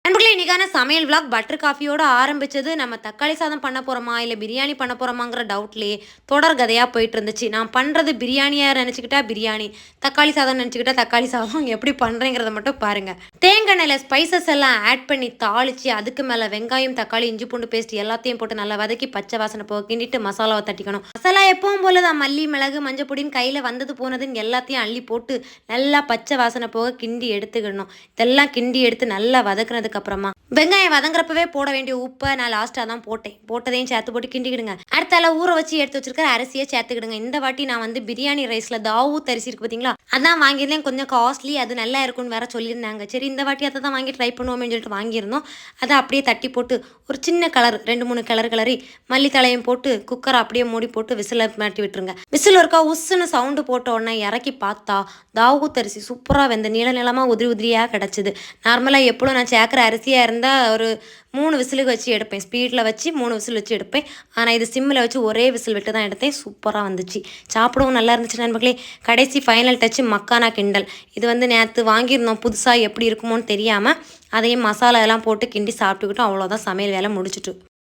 நண்பர்களே இன்னைக்கான சமையல் விளாக் பட்டர் காஃபியோட ஆரம்பிச்சது. நம்ம தக்காளி சாதம் பண்ண போறோமா, இல்ல பிரியாணி பண்ண போறோமாங்கிற டவுட்லயே தொடர் கதையா போயிட்டு இருந்துச்சு. நான் பண்றது பிரியாணியா நெனச்சுக்கிட்டா பிரியாணி, தக்காளி சாதம் நெனச்சுக்கிட்டா தக்காளி சாதம் எப்படி பண்றேங்கிறத மட்டும் பாருங்க. தேங்காய் எண்ணெயில ஸ்பைசஸ் எல்லாம் ஆட் பண்ணி தாளிச்சு, அதுக்கு மேல வெங்காயம், தக்காளி, இஞ்சி பூண்டு பேஸ்ட் எல்லாத்தையும் போட்டு நல்லா வதக்கி பச்சை வாசனை போக கிண்டிட்டு மசாலாவை தட்டிக்கணும். மசாலா எப்பவும் போல தான் மல்லி, மிளகு, மஞ்சள் பொடின்னு கையில வந்தது போனதுன்னு எல்லாத்தையும் அள்ளி போட்டு நல்லா பச்சை வாசனை போக கிண்டி எடுத்துக்கணும். இதெல்லாம் கிண்டி எடுத்து நல்லா வதக்குனதுக்கு அப்புறமா வெங்காயம் வதங்குறப்பவே போட வேண்டிய உப்பை நான் லாஸ்ட்டாக தான் போட்டேன். போட்டதையும் சேர்த்து போட்டு கிண்டிக்கிடுங்க. அடுத்தால ஊற வச்சு எடுத்து வச்சிருக்கிற அரிசியை சேர்த்துக்கிடுங்க. இந்த வாட்டி நான் வந்து பிரியாணி ரைஸில் தாவூத் அரிசி இருக்கு பார்த்தீங்களா, அதான் வாங்கியிருந்தேன். கொஞ்சம் காஸ்ட்லி, அது நல்லா இருக்கும்னு வேற சொல்லியிருந்தாங்க. சரி இந்த வாட்டி அதை தான் வாங்கி ட்ரை பண்ணுவோம்னு சொல்லிட்டு வாங்கியிருந்தோம். அதை அப்படியே தட்டி போட்டு ஒரு சின்ன கலர் 2 3 கிளறி மல்லித்தலையும் போட்டு குக்கரை அப்படியே மூடி போட்டு விசில மாட்டி விட்டுருங்க. விசில் ஒருக்கா உஸ்ஸுன்னு சவுண்டு போட்ட உடனே இறக்கி பார்த்தா தாவூத் அரிசி சூப்பராக வெந்த நீள நீளமாக உதிரி உதிரியாக கிடச்சிது. நார்மலாக எப்பளும் நான் சேர்க்குற அரிசியாக இருந்தால் ஒரு 3 விசிலுக்கு வச்சு எடுப்பேன். ஸ்பீடில் வச்சு 3 விசில் வச்சு எடுப்பேன். ஆனால் இது சிம்மில் வச்சு ஒரே விசில் விட்டு தான் எடுத்தேன். சூப்பராக வந்துச்சு. சாப்பிடவும் நல்லா இருந்துச்சு நண்பர்களே. கடைசி ஃபைனல் டச்சு மக்கானா கிண்டல். இது வந்து நேற்று வாங்கியிருந்தோம். புதுசாக எப்படி இருக்குமோன்னு தெரியாமல் அதையும் மசாலா எல்லாம் போட்டு கிண்டி சாப்பிட்டுக்கிட்டோம். அவ்வளோதான், சமையல் வேலை முடிச்சுட்டு